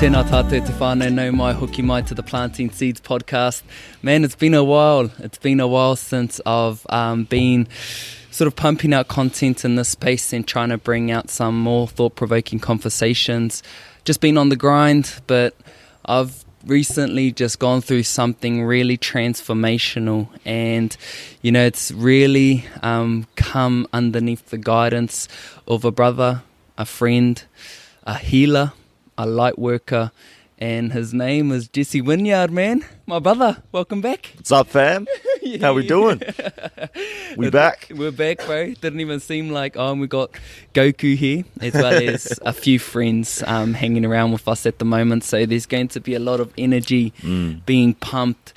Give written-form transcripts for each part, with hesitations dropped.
Tēnā tātou te whānau nau mai hoki mai to the Planting Seeds podcast. Man, it's been a while. It's been a while since I've been sort of pumping out content in this space and trying to bring out some more thought-provoking conversations. Just been on the grind, but I've recently just gone through something really transformational, and it's really come underneath the guidance of a brother, a friend, a healer, a light worker, and his name is Wynyard, man. My brother, welcome back. What's up, fam? Yeah. How we doing? We back? We're back, bro. Didn't even seem like, we got Goku here, as well as a few friends hanging around with us at the moment. So there's going to be a lot of energy being pumped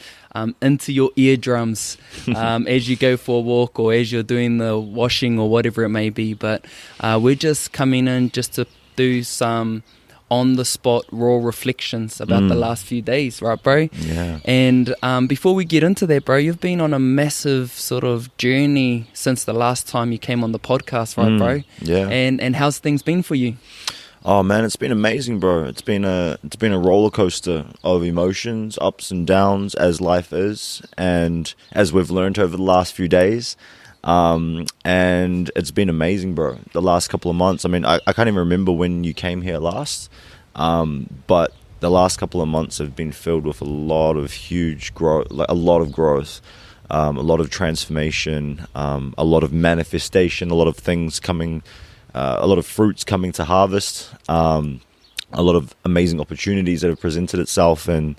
into your eardrums as you go for a walk or as you're doing the washing or whatever it may be. But we're just coming in just to do some on-the-spot raw reflections about the last few days, right, bro? Yeah. And before we get into that, bro, you've been on a massive sort of journey since the last time you came on the podcast, right, bro? Yeah. And how's things been for you? Oh man, it's been amazing, bro. It's been a roller coaster of emotions, ups and downs, as life is, and as we've learned over the last few days. And it's been amazing, bro. The last couple of months, I mean, I can't even remember when you came here last, but the last couple of months have been filled with a lot of huge growth, a lot of growth, a lot of transformation, a lot of manifestation, a lot of things coming, a lot of fruits coming to harvest, a lot of amazing opportunities that have presented itself. And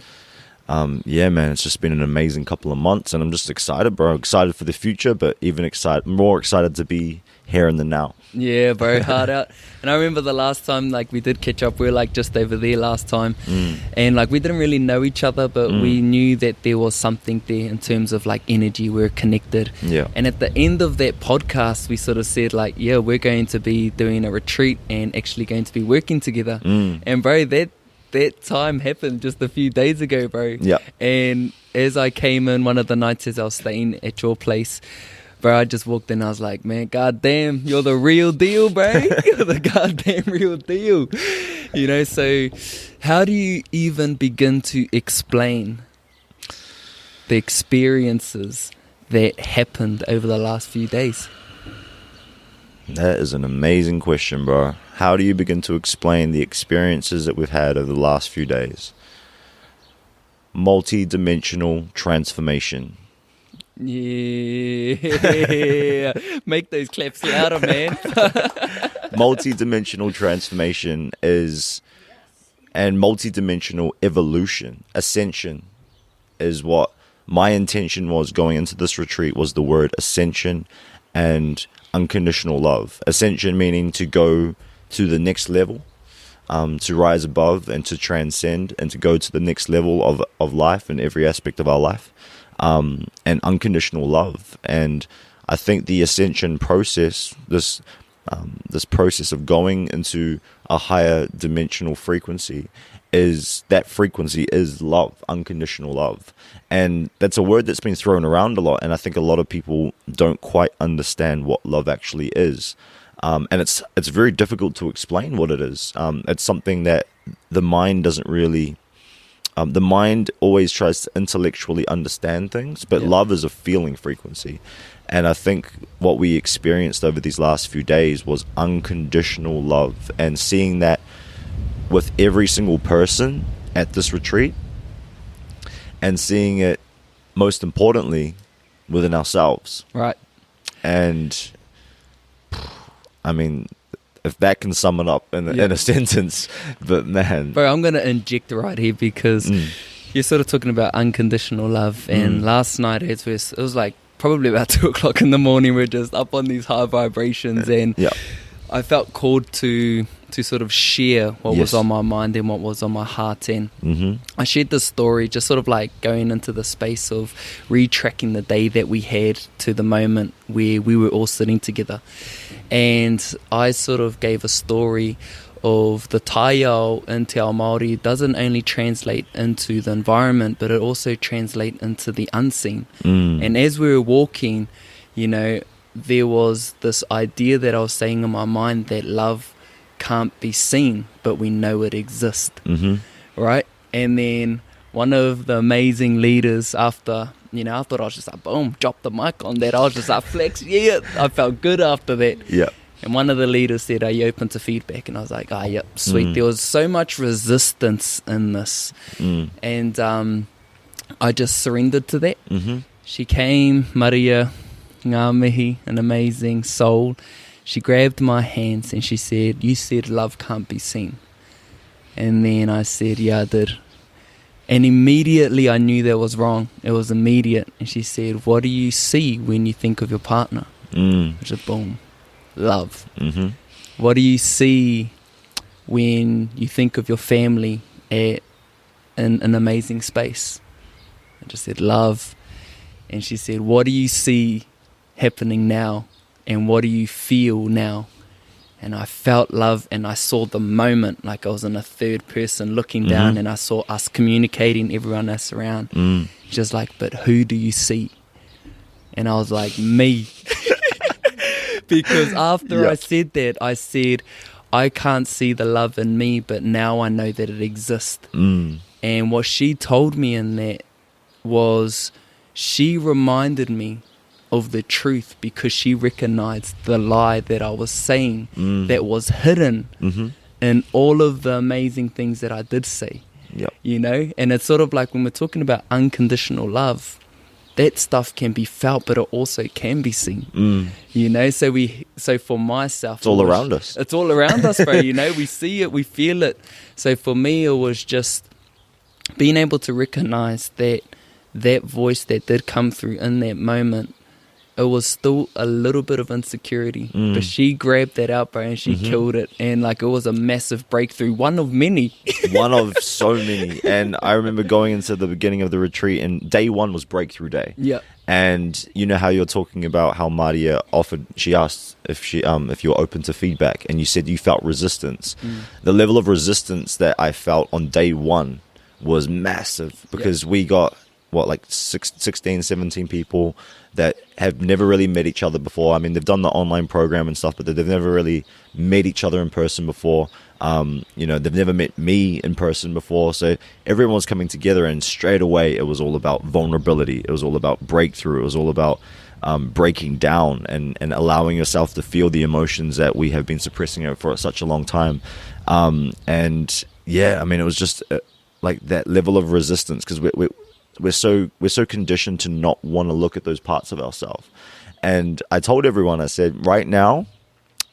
yeah, man, it's just been an amazing couple of months, and I'm just excited, bro. Excited for the future, but even more excited to be here in the now. Yeah, bro, hard out. And I remember the last time, we did catch up. We were, just over there last time. And, we didn't really know each other, but we knew that there was something there in terms of, energy. We were connected. Yeah. And at the end of that podcast, we sort of said, yeah, we're going to be doing a retreat and actually going to be working together. And, bro, that time happened just a few days ago, bro. Yeah. And as I came in one of the nights as I was staying at your place, bro, I just walked in. I was like, man, goddamn, you're the real deal, bro. You're the goddamn real deal. So how do you even begin to explain the experiences that happened over the last few days? That is an amazing question, bro. How do you begin to explain the experiences that we've had over the last few days? Multi-dimensional transformation. Yeah. Make those claps louder, man. Multi-dimensional transformation and multi-dimensional evolution, ascension, is what my intention was going into this retreat, was the word ascension and unconditional love. Ascension meaning to go to the next level, to rise above and to transcend and to go to the next level of life in every aspect of our life, and unconditional love. And I think the ascension process, this process of going into a higher dimensional frequency, is love, unconditional love. And that's a word that's been thrown around a lot, and I think a lot of people don't quite understand what love actually is. And it's very difficult to explain what it is. It's something that the mind doesn't really... the mind always tries to intellectually understand things, but love is a feeling frequency. And I think what we experienced over these last few days was unconditional love, and seeing that with every single person at this retreat, and seeing it, most importantly, within ourselves. Right. And I mean, if that can sum it up in a sentence, but man. Bro, I'm going to inject right here because you're sort of talking about unconditional love. And last night, it was probably about 2 o'clock in the morning. We're just up on these high vibrations, and I felt called to sort of share what was on my mind and what was on my heart. And I shared this story, just sort of going into the space of retracking the day that we had to the moment where we were all sitting together. And I sort of gave a story of the taiao in Te Ao Māori doesn't only translate into the environment, but it also translates into the unseen. And as we were walking, there was this idea that I was saying in my mind that love can't be seen, but we know it exists. right? And then one of the amazing leaders after, I thought I was just like, boom, drop the mic on that. I was just like, flex, yeah. I felt good after that. Yeah. And one of the leaders said, are you open to feedback? And I was like, yep, sweet. There was so much resistance in this. And I just surrendered to that. She came, Maria, ngā mihi, an amazing soul. She grabbed my hands and she said, you said love can't be seen. And then I said, yeah, I did. And immediately I knew that was wrong. It was immediate. And she said, what do you see when you think of your partner? Which is boom, love. What do you see when you think of your family in an amazing space? I just said, love. And she said, what do you see happening now? And what do you feel now? And I felt love, and I saw the moment, like I was in a third person looking down, and I saw us communicating, everyone else around. Just like, but who do you see? And I was like, me. Because after I said that, I said, I can't see the love in me, but now I know that it exists. And what she told me in that was, she reminded me of the truth, because she recognized the lie that I was saying that was hidden in all of the amazing things that I did say. And it's sort of like when we're talking about unconditional love, that stuff can be felt, but it also can be seen. So for myself, it's all around us. It's all around us, bro. We see it, we feel it. So for me, it was just being able to recognize that voice that did come through in that moment. It was still a little bit of insecurity, but she grabbed that out, bro, and she killed it. And like, it was a massive breakthrough, one of many. One of so many. And I remember going into the beginning of the retreat, and day one was breakthrough day. Yeah. And you know how you're talking about how Maria she asked if you're open to feedback, and you said you felt resistance. The level of resistance that I felt on day one was massive, because we got, 16, 17 people that have never really met each other before. I mean, they've done the online program and stuff, but they've never really met each other in person before. They've never met me in person before. So everyone was coming together, and straight away it was all about vulnerability. It was all about breakthrough. It was all about breaking down and allowing yourself to feel the emotions that we have been suppressing for such a long time. It was just like that level of resistance, because we're so conditioned to not want to look at those parts of ourselves. And I told everyone, I said, right now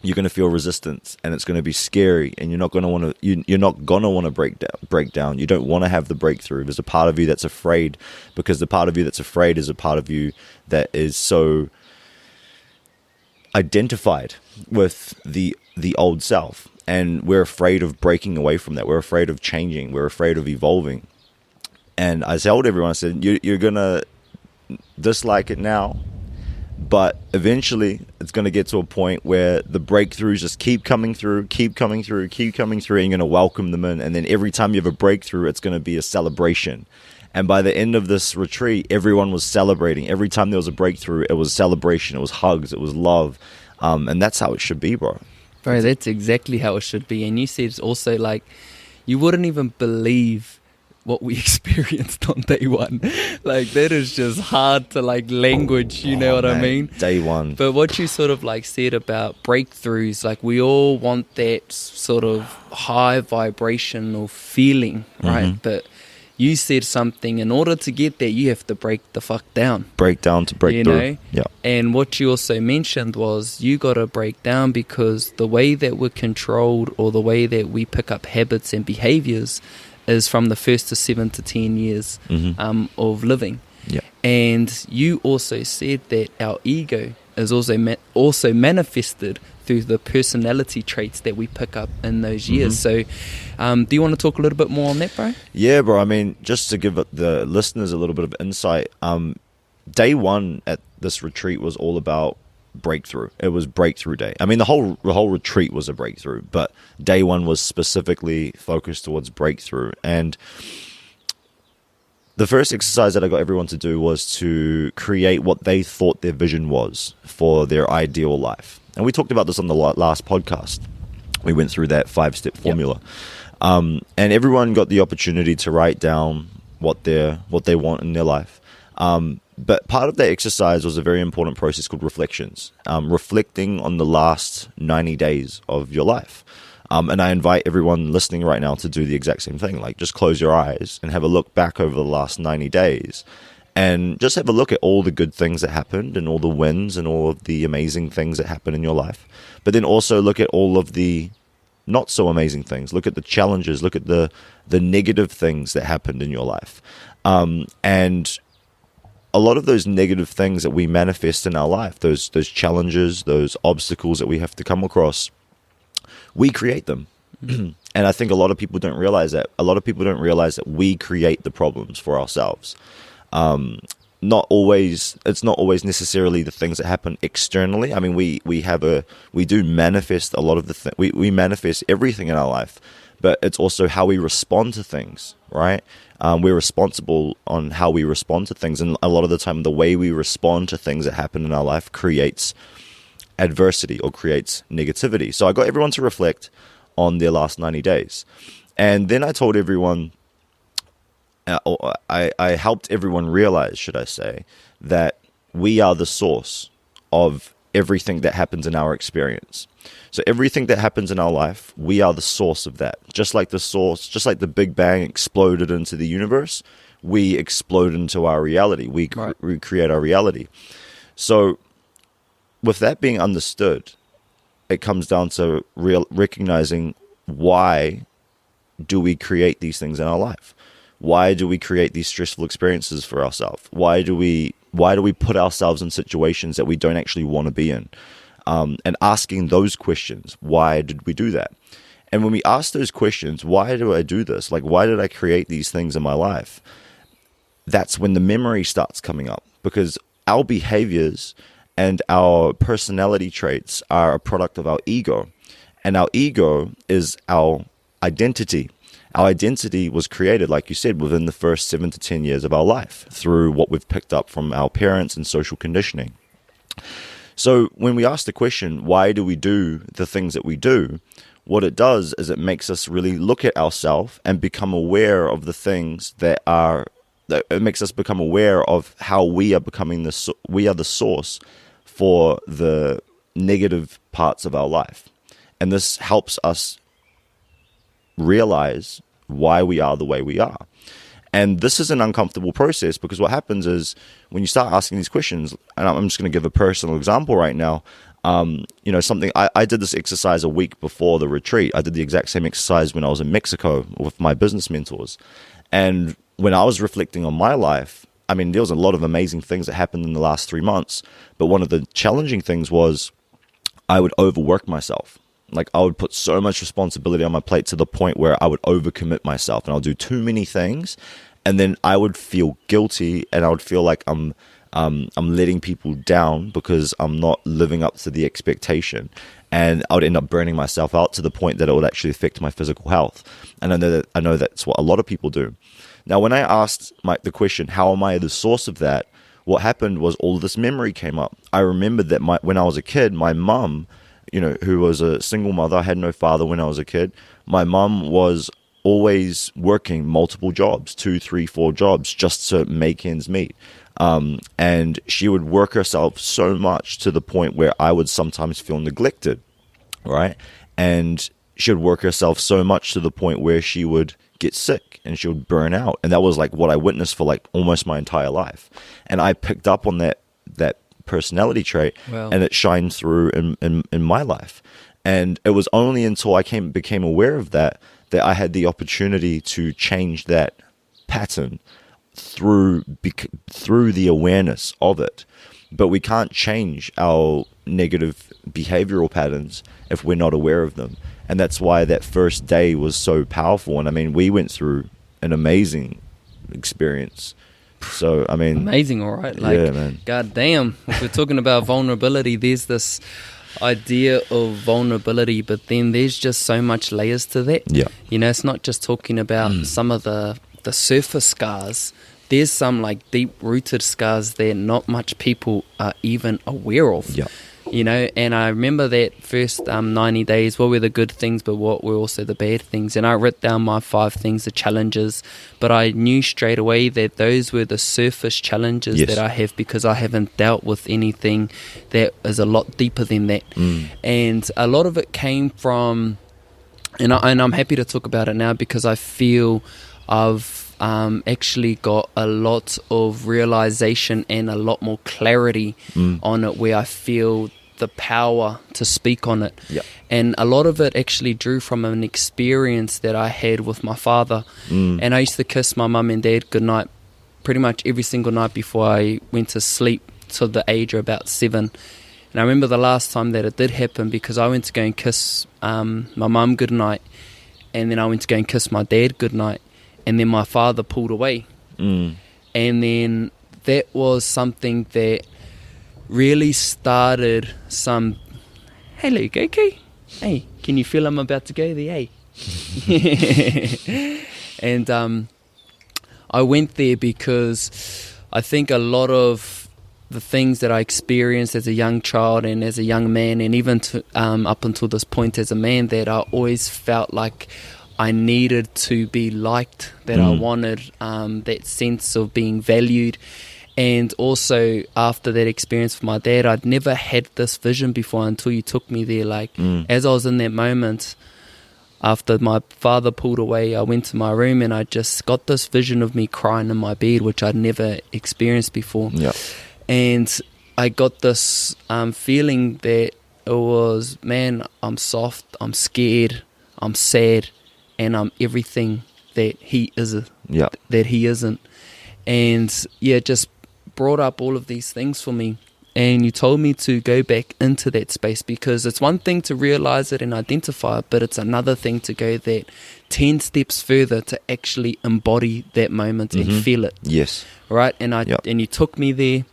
you're going to feel resistance, and it's going to be scary, and you're not going to want to break down. You don't want to have the breakthrough. There's a part of you that's afraid, because the part of you that's afraid is a part of you that is so identified with the old self, and we're afraid of breaking away from that. We're afraid of changing. We're afraid of evolving. And I told everyone, I said, you're going to dislike it now, but eventually it's going to get to a point where the breakthroughs just keep coming through, and you're going to welcome them in. And then every time you have a breakthrough, it's going to be a celebration. And by the end of this retreat, everyone was celebrating. Every time there was a breakthrough, it was celebration, it was hugs, it was love. And that's how it should be, bro. Bro, that's exactly how it should be. And you said it's also like, you wouldn't even believe what we experienced on day one. Like, that is just hard to like language, you know what I mean? Day one. But what you sort of like said about breakthroughs, like we all want that sort of high vibrational feeling, right? But you said something, in order to get there, you have to break the fuck down. Break down to break through. Yeah. And what you also mentioned was, you got to break down, because the way that we're controlled, or the way that we pick up habits and behaviors, is from the first to 7 to 10 years of living. Yeah. And you also said that our ego is also manifested through the personality traits that we pick up in those years. So do you want to talk a little bit more on that, bro? Yeah, bro. I mean, just to give the listeners a little bit of insight, day one at this retreat was all about breakthrough. It was breakthrough day. I mean, the whole retreat was a breakthrough, but day one was specifically focused towards breakthrough. And the first exercise that I got everyone to do was to create what they thought their vision was for their ideal life. And we talked about this on the last podcast. We went through that 5-step formula. And everyone got the opportunity to write down what they want in their life. But part of that exercise was a very important process called reflections, reflecting on the last 90 days of your life. And I invite everyone listening right now to do the exact same thing. Like, just close your eyes and have a look back over the last 90 days and just have a look at all the good things that happened and all the wins and all of the amazing things that happened in your life. But then also look at all of the not so amazing things. Look at the challenges. Look at the negative things that happened in your life. And a lot of those negative things that we manifest in our life, those challenges, those obstacles that we have to come across, we create them. And I think a lot of people don't realize that. A lot of people don't realize that we create the problems for ourselves. It's not always necessarily the things that happen externally. I mean, we do manifest a lot of we manifest everything in our life, but it's also how we respond to things, right? We're responsible on how we respond to things, and a lot of the time, the way we respond to things that happen in our life creates adversity or creates negativity. So I got everyone to reflect on their last 90 days. And then I told everyone, I helped everyone realize, should I say, that we are the source of everything that happens in our experience. So everything that happens in our life, we are the source of that. Just like the Big Bang exploded into the universe, we explode into our reality. We create our reality. So with that being understood, it comes down to recognizing, why do we create these things in our life? Why do we create these stressful experiences for ourselves? Why do we put ourselves in situations that we don't actually want to be in? And asking those questions, why did we do that? And when we ask those questions, why do I do this? Like, why did I create these things in my life? That's when the memory starts coming up, because our behaviors and our personality traits are a product of our ego. And our ego is our identity. Our identity was created, like you said, within the first 7 to 10 years of our life through what we've picked up from our parents and social conditioning. So when we ask the question, why do we do the things that we do? What it does is it makes us really look at ourselves and become aware of the things it makes us become aware of how we are we are the source for the negative parts of our life. And this helps us realize why we are the way we are. And this is an uncomfortable process, because what happens is when you start asking these questions, and I'm just going to give a personal example right now. Something I did this exercise a week before the retreat. I did the exact same exercise when I was in Mexico with my business mentors. And when I was reflecting on my life, I mean, there was a lot of amazing things that happened in the last 3 months. But one of the challenging things was I would overwork myself. Like, I would put so much responsibility on my plate to the point where I would overcommit myself, and I'll do too many things. And then I would feel guilty, and I would feel like I'm letting people down because I'm not living up to the expectation. And I would end up burning myself out to the point that it would actually affect my physical health. And I know that's what a lot of people do. Now, when I asked the question, how am I the source of that? What happened was all of this memory came up. I remembered that when I was a kid, my mum, who was a single mother, I had no father when I was a kid. My mum was always working multiple jobs, 2, 3, 4 jobs, just to make ends meet. And she would work herself so much to the point where I would sometimes feel neglected, right? And she would work herself so much to the point where she would get sick and she would burn out. And that was like what I witnessed for like almost my entire life. And I picked up on that personality trait. Wow. And it shined through in my life. And it was only until I became aware of that I had the opportunity to change that pattern through the awareness of it. But we can't change our negative behavioral patterns if we're not aware of them. And that's why that first day was so powerful. And I mean, we went through an amazing experience. So, I mean... Amazing, all right? Like, yeah, man. God damn. If we're talking about vulnerability, there's this idea of vulnerability, but then there's just so much layers to that. Yeah. It's not just talking about some of the surface scars. There's some like deep-rooted scars that not much people are even aware of. Yeah. You know, and I remember that first 90 days, what were the good things, but what were also the bad things. And I wrote down my 5 things, the challenges, but I knew straight away that those were the surface challenges that I have, because I haven't dealt with anything that is a lot deeper than that. And a lot of it came from, and I'm happy to talk about it now, because I feel I've actually got a lot of realization and a lot more clarity on it, where I feel the power to speak on it. And a lot of it actually drew from an experience that I had with my father. And I used to kiss my mum and dad goodnight pretty much every single night before I went to sleep, till the age of about 7. And I remember the last time that it did happen, because I went to go and kiss my mum goodnight, and then I went to go and kiss my dad goodnight, and then my father pulled away. And then that was something that really started some, hey Luke, okay? Hey, can you feel I'm about to go there, hey? And I went there because I think a lot of the things that I experienced as a young child and as a young man, and even up until this point as a man, that I always felt like I needed to be liked, that I wanted that sense of being valued. And also after that experience with my dad, I'd never had this vision before until you took me there. Like as I was in that moment, after my father pulled away, I went to my room and I just got this vision of me crying in my bed, which I'd never experienced before. And I got this feeling that it was, man, I'm soft, I'm scared, I'm sad, and I'm everything that he is, that he isn't. And yeah, just brought up all of these things for me. And you told me to go back into that space, because it's one thing to realize it and identify it, but it's another thing to go that 10 steps further to actually embody that moment and feel it. Right? And and you took me there,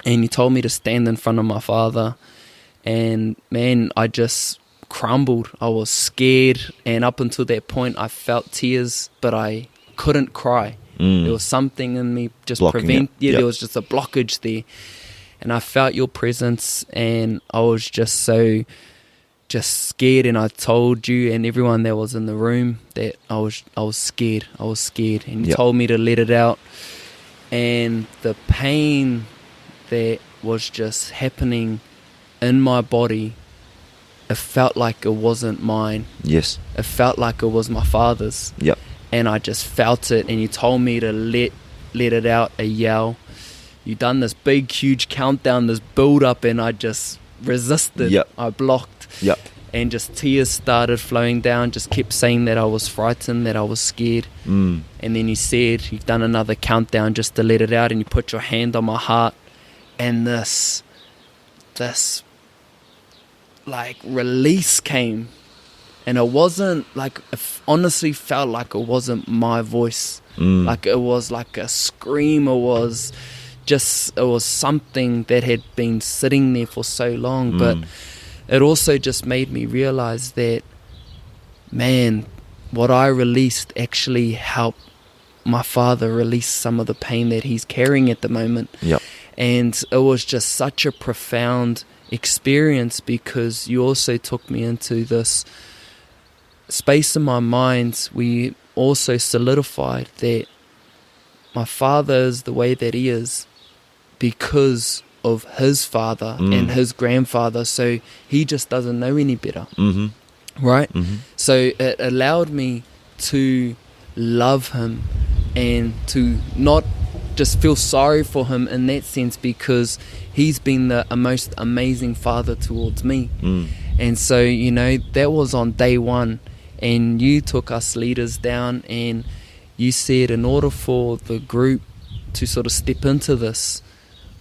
and you told me to stand in front of my father, and man, I just crumbled. I was scared, and up until that point I felt tears, but I couldn't cry. There was something in me just there was just a blockage there. And I felt your presence, and I was just so scared. And I told you and everyone that was in the room that I was scared. I was scared. And you told me to let it out. And the pain that was just happening in my body, it felt like it wasn't mine. It felt like it was my father's. And I just felt it. And you told me to let it out, a yell. You done this big, huge countdown, this build up, and I just resisted. I blocked. And just tears started flowing down, just kept saying that I was frightened, that I was scared. And then you said, you've done another countdown just to let it out, and you put your hand on my heart, and this like release came. And it wasn't like, it honestly felt like it wasn't my voice. Like it was like a scream. It was something that had been sitting there for so long. But it also just made me realize that, man, what I released actually helped my father release some of the pain that he's carrying at the moment. And it was just such a profound experience, because you also took me into this space in my mind. We also solidified that my father is the way that he is because of his father and his grandfather, so he just doesn't know any better. Right? So it allowed me to love him and to not just feel sorry for him in that sense, because he's been the most amazing father towards me. And so, you know, that was on day one. And you took us leaders down, and you said, in order for the group to sort of step into this,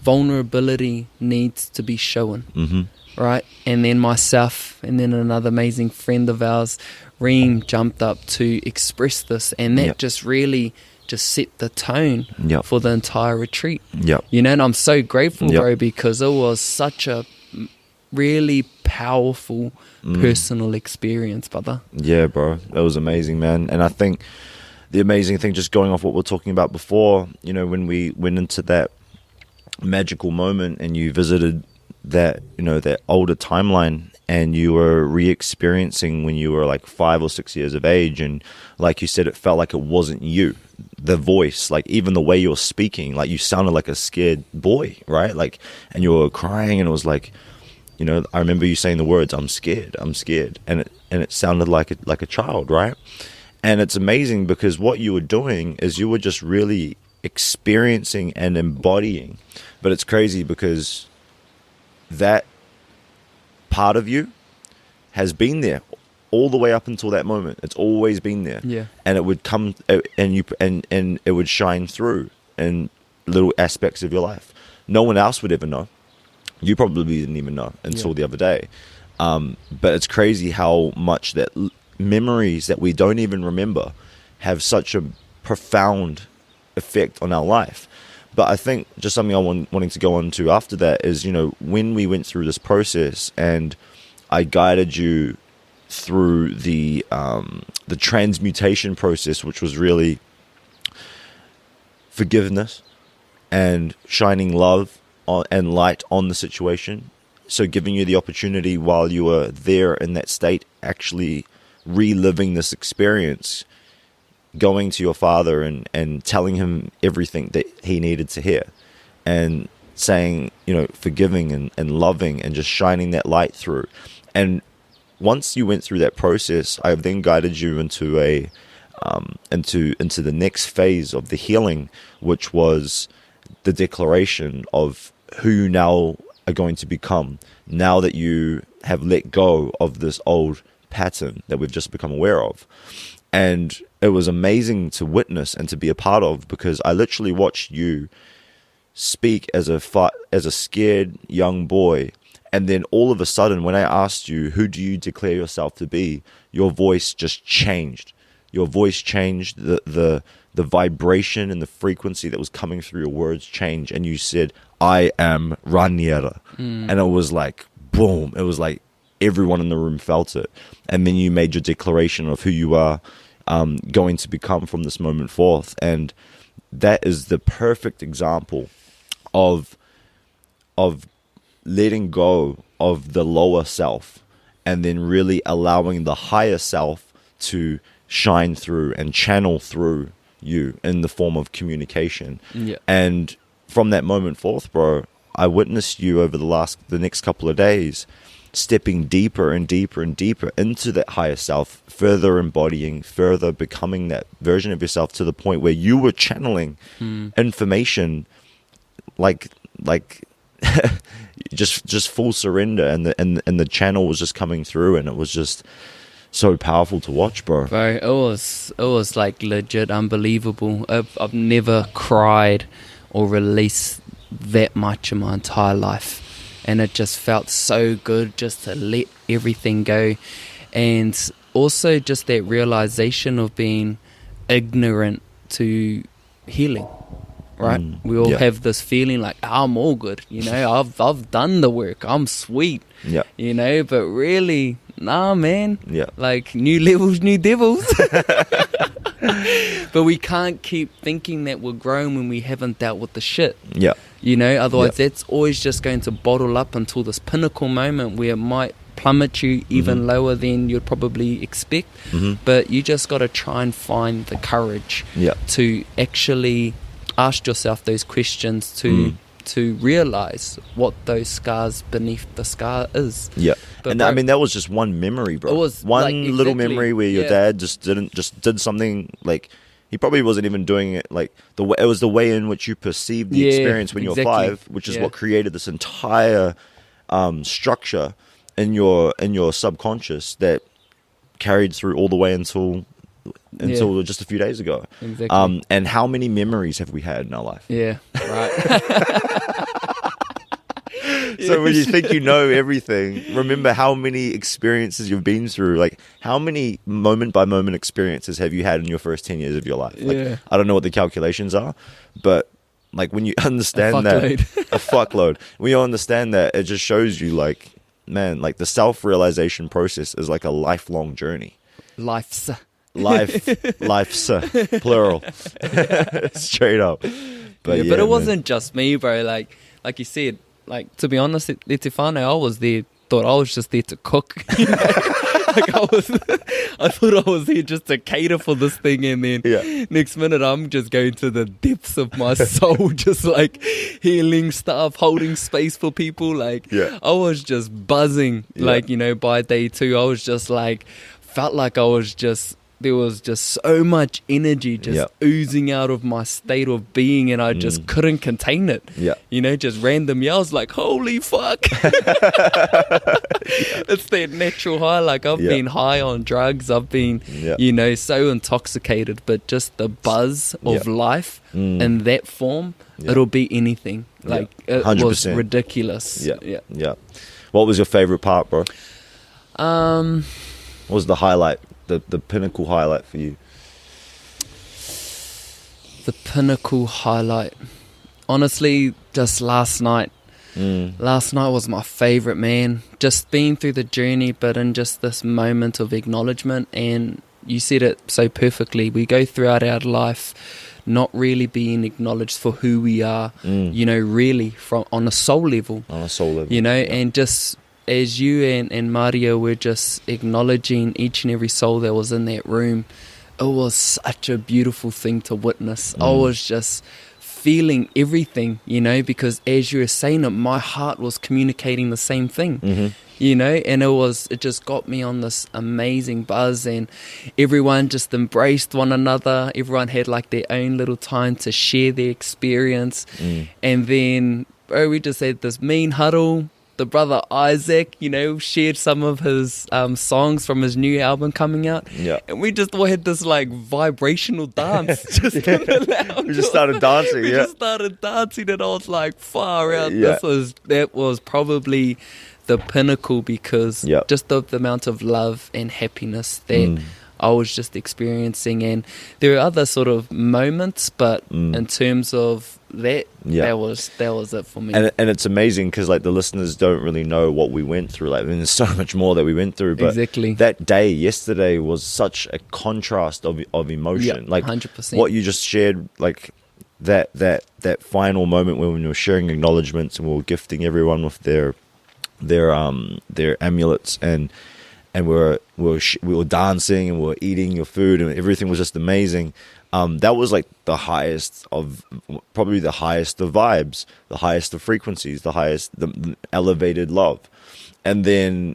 vulnerability needs to be shown. Right? And then myself and then another amazing friend of ours, Reem, jumped up to express this, and that just really just set the tone for the entire retreat. You know, and I'm so grateful, bro, because it was such a really powerful personal experience, brother. Yeah, bro, that was amazing, man. And I think the amazing thing, just going off what we were talking about before, you know, when we went into that magical moment and you visited that, you know, that older timeline, and you were re-experiencing when you were like 5 or 6 years of age, and like you said, it felt like it wasn't you. The voice, like even the way you were speaking, like you sounded like a scared boy, right? Like, and you were crying, and it was like, you know, I remember you saying the words, I'm scared, and it sounded like a child, right? And it's amazing because what you were doing is you were just really experiencing and embodying. But it's crazy because that part of you has been there all the way up until that moment. It's always been there. Yeah. And it would come and it would shine through in little aspects of your life. No one else would ever know. You probably didn't even know until the other day. But it's crazy how much that memories that we don't even remember have such a profound effect on our life. But I think just something I wanting to go on to after that is, you know, when we went through this process and I guided you through the transmutation process, which was really forgiveness and shining love and light on the situation. So giving you the opportunity while you were there in that state, actually reliving this experience, going to your father and telling him everything that he needed to hear, and saying, you know, forgiving and loving and just shining that light through. And once you went through that process, I then guided you into into the next phase of the healing, which was the declaration of who you now are going to become, now that you have let go of this old pattern that we've just become aware of. And it was amazing to witness and to be a part of, because I literally watched you speak as a scared young boy, and then all of a sudden, when I asked you, who do you declare yourself to be, your voice just changed. Your voice changed, the vibration and the frequency that was coming through your words changed, and you said, I am Raniera. And it was like, boom, it was like everyone in the room felt it. And then you made your declaration of who you are going to become from this moment forth. And that is the perfect example of letting go of the lower self and then really allowing the higher self to shine through and channel through you in the form of communication. Yeah. And from that moment forth, bro, I witnessed you over the next couple of days stepping deeper and deeper and deeper into that higher self, further embodying, further becoming that version of yourself, to the point where you were channeling information like just full surrender, and the channel was just coming through, and it was just so powerful to watch, bro. Bro, it was like legit unbelievable. I've never cried or released that much in my entire life. And it just felt so good just to let everything go. And also just that realization of being ignorant to healing, right? We all have this feeling like, I'm all good, you know, I've done the work, I'm sweet, you know, but really, nah, man, like new levels, new devils. But we can't keep thinking that we're grown when we haven't dealt with the shit. You know, otherwise that's always just going to bottle up until this pinnacle moment where it might plummet you even lower than you'd probably expect. But you just got to try and find the courage to actually ask yourself those questions, to realize what those scars beneath the scar is. But and bro, I mean, that was just one memory, bro. It was one like, little exactly, memory where your dad just did something, like he probably wasn't even doing it like it was the way in which you perceived the experience when you were 5, which is what created this entire structure in your subconscious that carried through all the way until just a few days ago. And how many memories have we had in our life? So when you think you know everything, remember how many experiences you've been through. Like, how many moment by moment experiences have you had in your first 10 years of your life? Like, I don't know what the calculations are, but like when you understand that, a fuckload. When you understand that, it just shows you, like, man, like the self-realization process is like a lifelong journey. Life's plural. Straight up. But but it wasn't just me, bro. Like you said, like, to be honest, I was there, thought I was just there to cook. You know? Like I thought I was here just to cater for this thing, and then next minute I'm just going to the depths of my soul, just like healing stuff, holding space for people. Like I was just buzzing. Like, you know, by day 2, I was just like, felt like I was just, there was just so much energy just oozing out of my state of being, and I just couldn't contain it. You know, just random yells like, holy fuck. It's that natural high. Like, I've been high on drugs. I've been, you know, so intoxicated, but just the buzz of life in that form, it'll be anything. Like, it 100%. Was ridiculous. What was your favorite part, bro? What was the highlight? The pinnacle highlight for you? The pinnacle highlight, honestly, just last night. Last night was my favorite, man. Just being through the journey, but in just this moment of acknowledgement. And you said it so perfectly. We go throughout our life not really being acknowledged for who we are, you know, really on a soul level. You know, and just as you and Mario were just acknowledging each and every soul that was in that room, it was such a beautiful thing to witness. I was just feeling everything, you know, because as you were saying it, my heart was communicating the same thing, you know, and it just got me on this amazing buzz, and everyone just embraced one another. Everyone had like their own little time to share their experience. And then, bro, we just had this mean huddle. The brother Isaac, you know, shared some of his songs from his new album coming out. And we just all had this like vibrational dance just in the lounge. We just started dancing, We just started dancing, and I was like, far out. That was probably the pinnacle, because just the amount of love and happiness that I was just experiencing. And there are other sort of moments, but in terms of that was it for me. And it's amazing because like the listeners don't really know what we went through. Like, I mean, there's so much more that we went through, but that day yesterday was such a contrast of emotion. Like 100%. What you just shared, like that final moment when we were sharing acknowledgements and we were gifting everyone with their amulets, and we were dancing and we were eating your food, and everything was just amazing. That was like the highest of vibes, the highest of frequencies, the elevated love. And then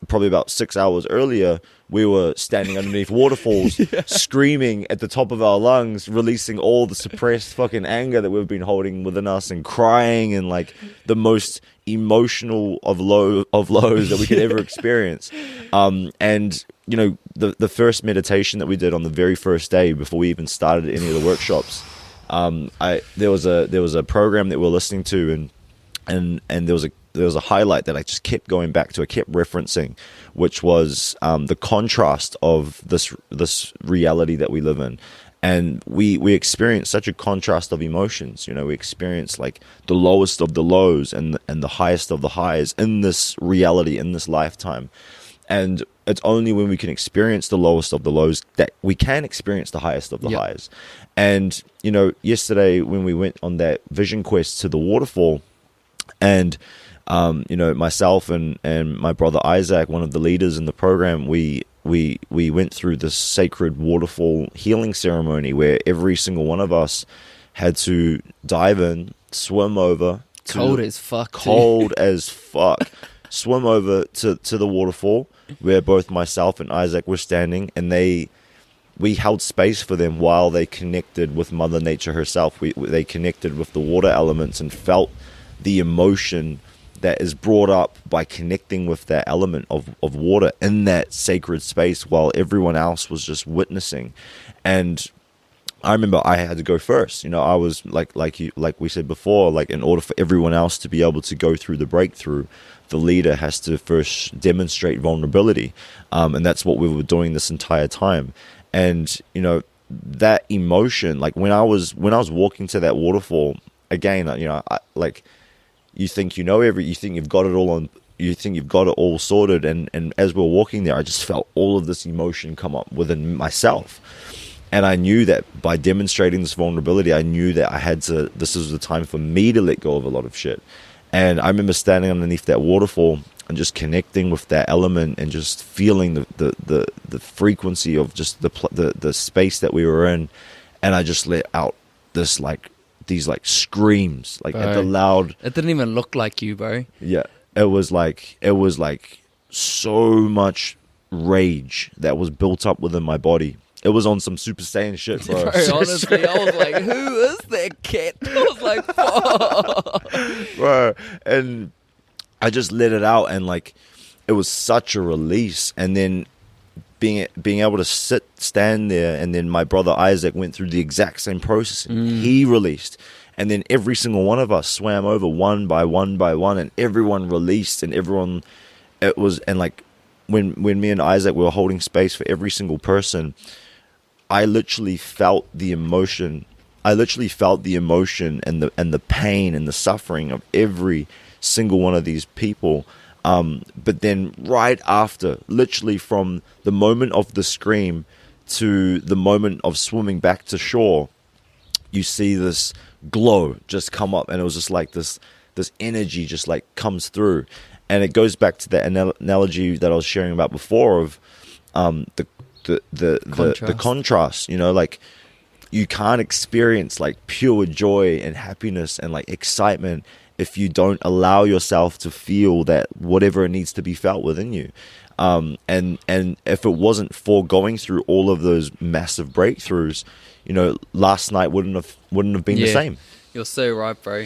probably about 6 hours earlier, we were standing underneath waterfalls, screaming at the top of our lungs, releasing all the suppressed fucking anger that we've been holding within us, and crying, and like the most emotional of lows that we could ever experience. And you know, the first meditation that we did on the very first day before we even started any of the workshops, there was a program that we were listening to, and there was a highlight that I just kept going back to, I kept referencing, which was the contrast of this reality that we live in. And we experience such a contrast of emotions. You know, we experience like the lowest of the lows and the highest of the highs in this reality, in this lifetime. And it's only when we can experience the lowest of the lows that we can experience the highest of the highs. And, you know, yesterday when we went on that vision quest to the waterfall, and you know, myself and my brother Isaac, one of the leaders in the program, we went through this sacred waterfall healing ceremony where every single one of us had to dive in, swim over to cold as fuck, swim over to the waterfall where both myself and Isaac were standing, and we held space for them while they connected with Mother Nature herself. They connected with the water elements and felt the emotion that is brought up by connecting with that element of water in that sacred space while everyone else was just witnessing. And I remember I had to go first. You know, I was like we said before, like in order for everyone else to be able to go through the breakthrough, the leader has to first demonstrate vulnerability. And that's what we were doing this entire time. And, you know, that emotion, like when I was walking to that waterfall, again, you know, you think you know you think you've got it all on, you think you've got it all sorted, and as we were walking there, I just felt all of this emotion come up within myself, and I knew that by demonstrating this vulnerability, I knew that this was the time for me to let go of a lot of shit, And I remember standing underneath that waterfall and just connecting with that element and just feeling the frequency of just the space that we were in. And I just let out these screams, like at the loud. It didn't even look like you, bro. Yeah, it was like so much rage that was built up within my body. It was on some Super Saiyan shit, bro. Bro, honestly, I was like, who is that cat? I was like, fuck. Bro, and I just let it out, and like it was such a release. And then being able to stand there, and then my brother Isaac went through the exact same process. He released, and then every single one of us swam over one by one by one, and everyone released, and everyone, it was, and like when me and Isaac were holding space for every single person, I literally felt the emotion. I literally felt the emotion and the pain and the suffering of every single one of these people. But then right after, literally from the moment of the scream to the moment of swimming back to shore, you see this glow just come up, and it was just like this energy just like comes through. And it goes back to that analogy that I was sharing about before of the contrast, you know, like you can't experience like pure joy and happiness and like excitement if you don't allow yourself to feel that whatever needs to be felt within you. And if it wasn't for going through all of those massive breakthroughs, you know, last night wouldn't have been the same. You're so right, bro.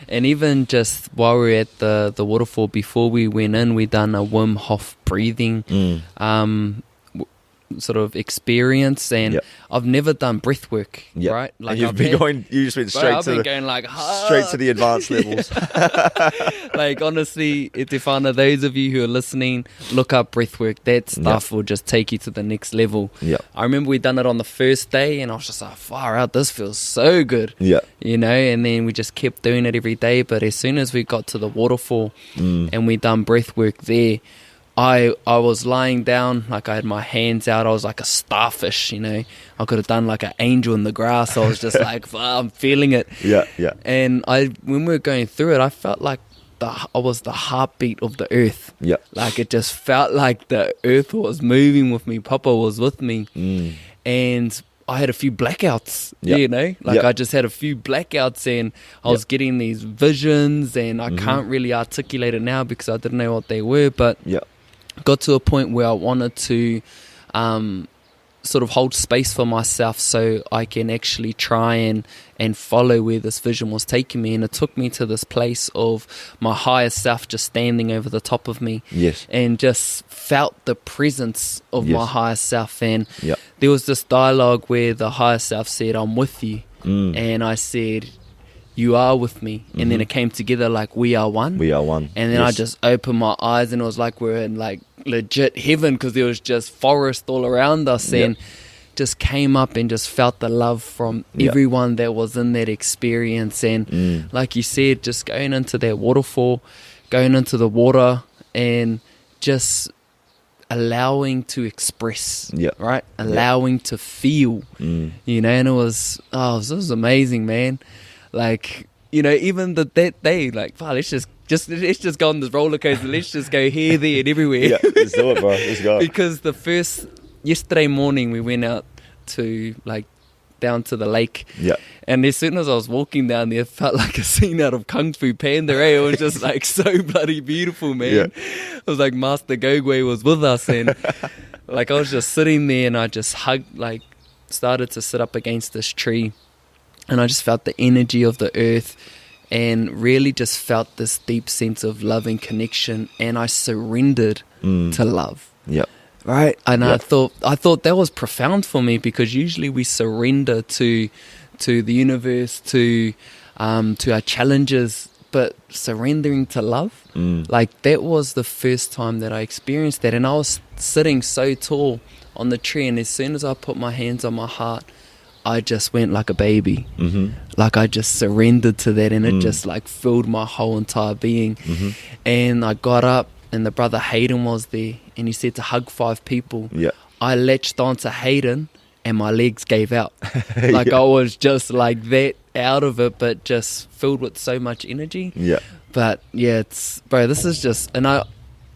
And even just while we were at the waterfall, before we went in, we done a Wim Hof breathing sort of experience, and I've never done breath work, right? Like, and you just went straight to the advanced levels. Like, honestly, Itefana, those of you who are listening, look up breath work. That stuff will just take you to the next level. I remember we done it on the first day, and I was just like, far out, this feels so good. You know, and then we just kept doing it every day. But as soon as we got to the waterfall and we done breath work there, I was lying down, like I had my hands out. I was like a starfish, you know. I could have done like an angel in the grass. I was just like, I'm feeling it. And when we were going through it, I felt like I was the heartbeat of the earth. Like it just felt like the earth was moving with me. Papa was with me. And I had a few blackouts, you know, like I just had a few blackouts, and I was getting these visions, and I can't really articulate it now because I didn't know what they were, but got to a point where I wanted to sort of hold space for myself so I can actually try and follow where this vision was taking me. And it took me to this place of my higher self just standing over the top of me, and just felt the presence of my higher self. And there was this dialogue where the higher self said, I'm with you. And I said, you are with me. And then it came together like we are one. We are one. And then I just opened my eyes, and it was like we're in like legit heaven, because there was just forest all around us, and just came up and just felt the love from everyone that was in that experience. And like you said, just going into that waterfall, going into the water, and just allowing to express, right? Allowing to feel, you know. And it was amazing, man. Like, you know, even that day, like, wow, let's just go on this roller coaster. Let's just go here, there, and everywhere. Let's do it, bro. Let's go. Because yesterday morning we went out to like down to the lake. And as soon as I was walking down there, it felt like a scene out of Kung Fu Panda. It was just like so bloody beautiful, man. It was like Master Gogwe was with us, and like I was just sitting there, and I just started to sit up against this tree. And I just felt the energy of the earth, and really just felt this deep sense of love and connection. And I surrendered to love. Right. And I thought that was profound for me, because usually we surrender to the universe, to our challenges, but surrendering to love, like that was the first time that I experienced that. And I was sitting so tall on the tree, and as soon as I put my hands on my heart, I just went like a baby. Like I just surrendered to that, and it just like filled my whole entire being. And I got up, and the brother Hayden was there, and he said to hug 5 people. I latched onto Hayden, and my legs gave out. Like I was just like that, out of it, but just filled with so much energy. But yeah, bro, this is just, and I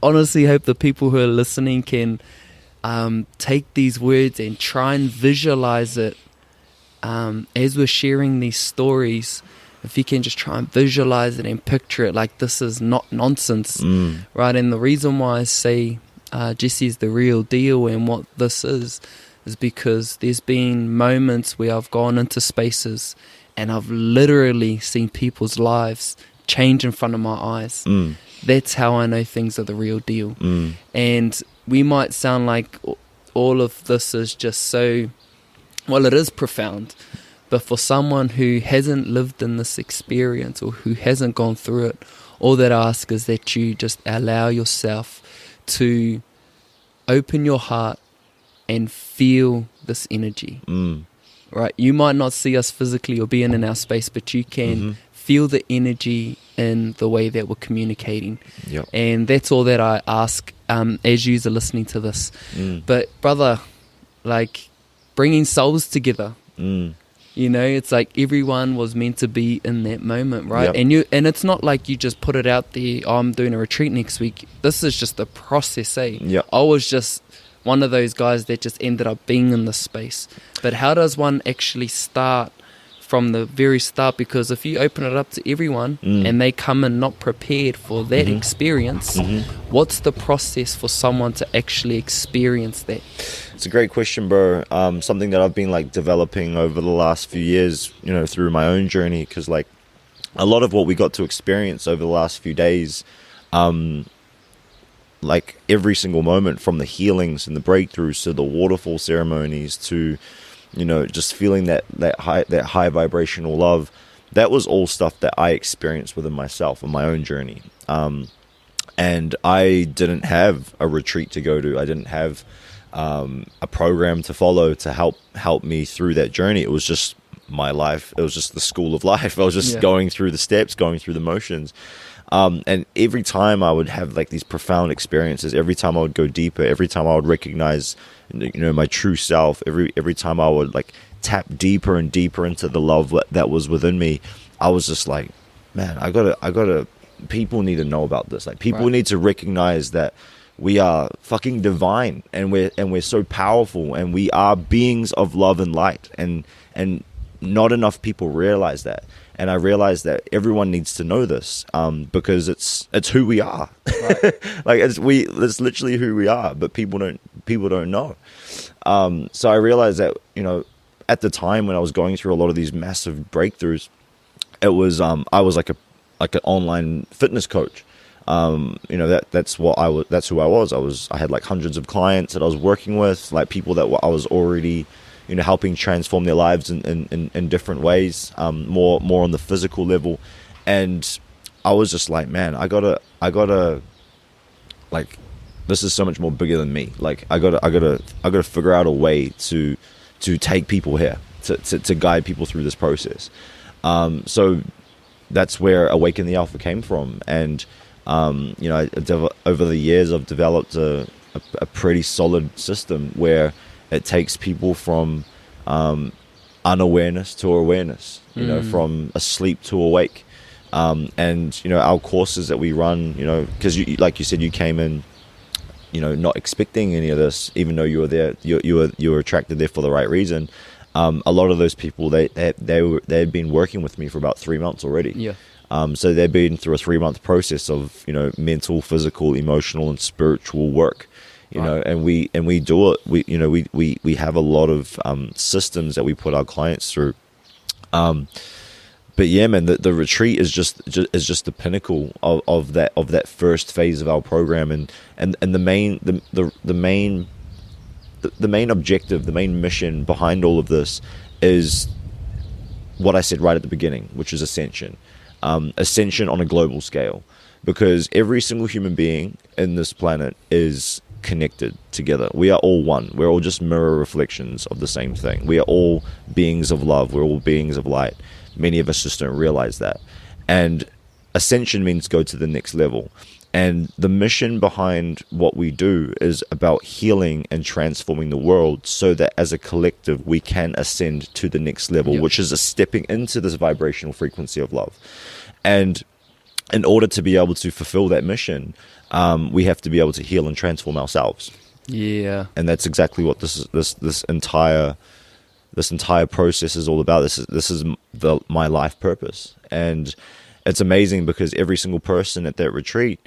honestly hope the people who are listening can take these words and try and visualize it as we're sharing these stories. If you can just try and visualize it and picture it, like this is not nonsense, right? And the reason why I say Jesse is the real deal and what this is because there's been moments where I've gone into spaces and I've literally seen people's lives change in front of my eyes. That's how I know things are the real deal. And we might sound like all of this is just so, well, it is profound, but for someone who hasn't lived in this experience or who hasn't gone through it, all that I ask is that you just allow yourself to open your heart and feel this energy. Right? You might not see us physically or be in our space, but you can feel the energy in the way that we're communicating. And that's all that I ask as you are listening to this. But brother, like bringing souls together, you know, it's like everyone was meant to be in that moment, right? And it's not like you just put it out there, oh, I'm doing a retreat next week. This is just the process, I was just one of those guys that just ended up being in the space. But how does one actually start from the very start? Because if you open it up to everyone and they come in not prepared for that experience, what's the process for someone to actually experience that? It's a great question, bro. Something that I've been like developing over the last few years, you know, through my own journey, because like a lot of what we got to experience over the last few days, like every single moment, from the healings and the breakthroughs to the waterfall ceremonies to, you know, just feeling that high vibrational love, that was all stuff that I experienced within myself on my own journey. And I didn't have a retreat to go to. I didn't have a program to follow to help me through that journey. It was just my life. It was just the school of life. I was just going through the steps, going through the motions. And every time I would have like these profound experiences, every time I would go deeper, every time I would recognize, you know, my true self, every time I would like tap deeper and deeper into the love that was within me, I was just like, man, I gotta, people need to know about this. Like people need to recognize that we are fucking divine and we're so powerful and we are beings of love and light, and not enough people realize that. And I realized that everyone needs to know this, because it's who we are. Like it's literally who we are, but people don't know. So I realized that, you know, at the time when I was going through a lot of these massive breakthroughs, it was I was like an online fitness coach. You know, that's what I was. That's who I was. I had like hundreds of clients that I was working with, like people that I was already, you know, helping transform their lives in different ways, more on the physical level. And I was just like, man, I gotta, like, this is so much more bigger than me. Like, I gotta figure out a way to take people here, to guide people through this process. So that's where Awaken the Alpha came from. And, you know, over the years, I've developed a pretty solid system where it takes people from unawareness to awareness, you know, from asleep to awake. And, you know, our courses that we run, you know, because like you said, you came in, you know, not expecting any of this, even though you were there, you were attracted there for the right reason. A lot of those people, they had been working with me for about 3 months already. So they've been through a 3-month process of, you know, mental, physical, emotional, and spiritual work. You know, and we do it. We have a lot of systems that we put our clients through. But yeah, man, the retreat is just the pinnacle of that first phase of our program, and the main objective, the main mission behind all of this is what I said right at the beginning, which is ascension. Ascension on a global scale, because every single human being in this planet is connected together. We are all one. We're all just mirror reflections of the same thing. We are all beings of love. We're all beings of light. Many of us just don't realize that. And ascension means go to the next level. And the mission behind what we do is about healing and transforming the world so that as a collective we can ascend to the next level, which is a stepping into this vibrational frequency of love. And in order to be able to fulfill that mission, we have to be able to heal and transform ourselves. Yeah. And that's exactly what this entire process is all about. This is my life purpose. And it's amazing because every single person at that retreat,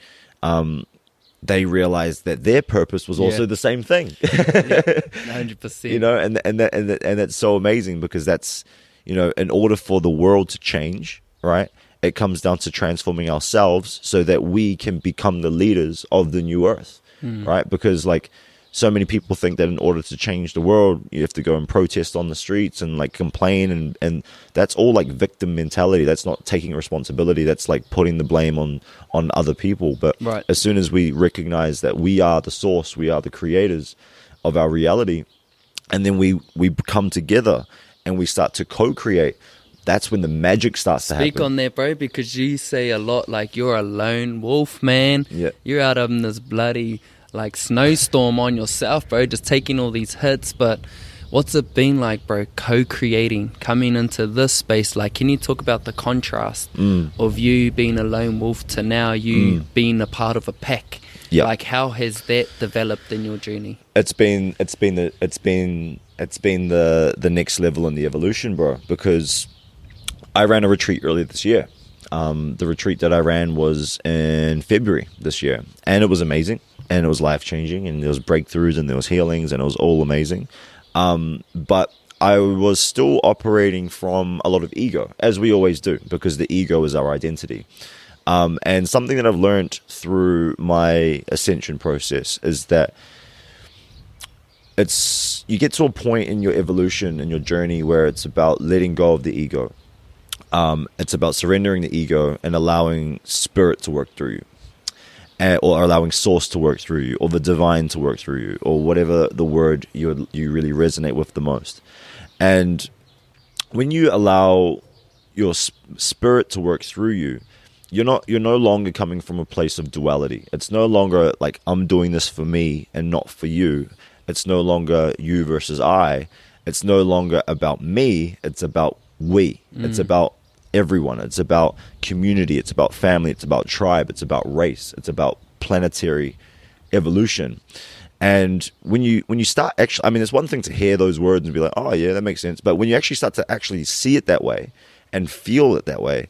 they realized that their purpose was also the same thing. 100%. You know, and that's so amazing because that's, you know, in order for the world to change, right? It comes down to transforming ourselves so that we can become the leaders of the new earth, right? Because like so many people think that in order to change the world, you have to go and protest on the streets and like complain, and that's all like victim mentality. That's not taking responsibility. That's like putting the blame on other people. But as soon as we recognize that we are the source, we are the creators of our reality, and then we come together and we start to co-create, that's when the magic starts to happen. Speak on that, bro, because you say a lot like you're a lone wolf, man. Yeah. You're out in this bloody like snowstorm on yourself, bro, just taking all these hits. But what's it been like, bro, co-creating, coming into this space? Like, can you talk about the contrast of you being a lone wolf to now you being a part of a pack? Yeah. Like, how has that developed in your journey? It's been the next level in the evolution, bro, because I ran a retreat earlier this year. The retreat that I ran was in February this year, and it was amazing, and it was life-changing, and there was breakthroughs, and there was healings, and it was all amazing. But I was still operating from a lot of ego, as we always do, because the ego is our identity. And something that I've learned through my ascension process is that you get to a point in your evolution and your journey where it's about letting go of the ego. It's about surrendering the ego and allowing spirit to work through you, or allowing source to work through you, or the divine to work through you, or whatever the word you really resonate with the most. And when you allow your spirit to work through you, you're no longer coming from a place of duality. It's no longer like I'm doing this for me and not for you. It's no longer you versus I. It's no longer about me. It's about we. It's about everyone. It's about community. It's about family. It's about tribe. It's about race. It's about planetary evolution. And when you start actually, I mean, it's one thing to hear those words and be like, oh yeah, that makes sense. But when you actually start to actually see it that way and feel it that way,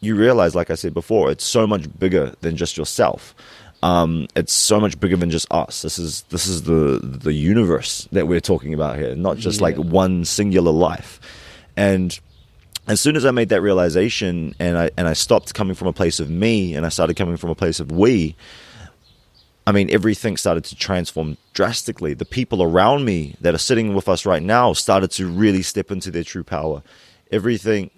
you realize, like I said before, it's so much bigger than just yourself. It's so much bigger than just us. This is the universe that we're talking about here, not just like one singular life. And as soon as I made that realization, and I stopped coming from a place of me, and I started coming from a place of we, I mean, everything started to transform drastically. The people around me that are sitting with us right now started to really step into their true power. Everything.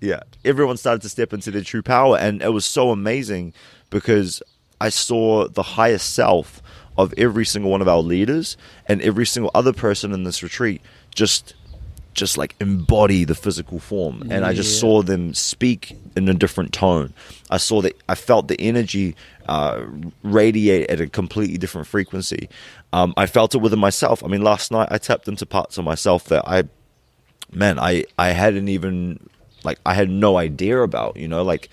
Yeah, everyone started to step into their true power, and it was so amazing because I saw the highest self of every single one of our leaders and every single other person in this retreat just like embody the physical form. And I just saw them speak in a different tone. I felt the energy radiate at a completely different frequency. I felt it within myself. I mean, last night I tapped into parts of myself that I hadn't even, like, I had no idea about, you know, like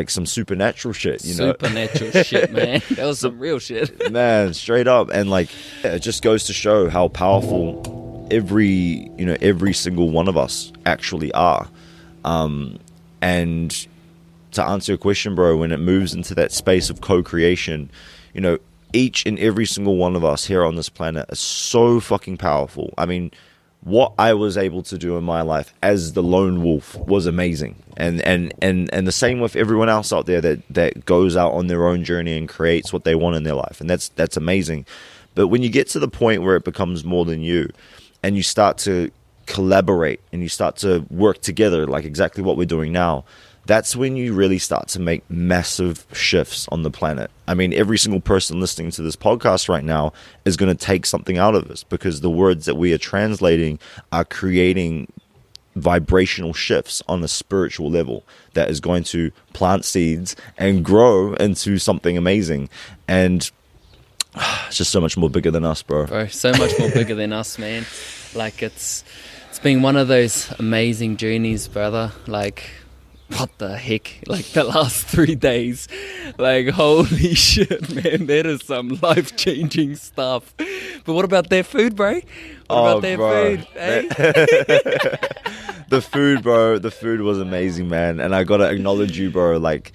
some supernatural shit, you know. Supernatural shit, man. That was some real shit. Man, straight up. And like, it just goes to show how powerful every single one of us actually are. And to answer your question, bro, when it moves into that space of co-creation, you know, each and every single one of us here on this planet is so fucking powerful. I mean, what I was able to do in my life as the lone wolf was amazing. And the same with everyone else out there that goes out on their own journey and creates what they want in their life. And that's amazing. But when you get to the point where it becomes more than you, and you start to collaborate and you start to work together, like exactly what we're doing now, that's when you really start to make massive shifts on the planet. I mean, every single person listening to this podcast right now is going to take something out of this, because the words that we are translating are creating vibrational shifts on a spiritual level that is going to plant seeds and grow into something amazing. And it's just so much more bigger than us, bro. So much more bigger than us, man. Like, it's been one of those amazing journeys, brother. Like, what the heck? Like the last 3 days, like holy shit, man, that is some life-changing stuff. But what about their food, bro? What about their food? Eh? The food, bro. The food was amazing, man. And I gotta acknowledge you, bro. Like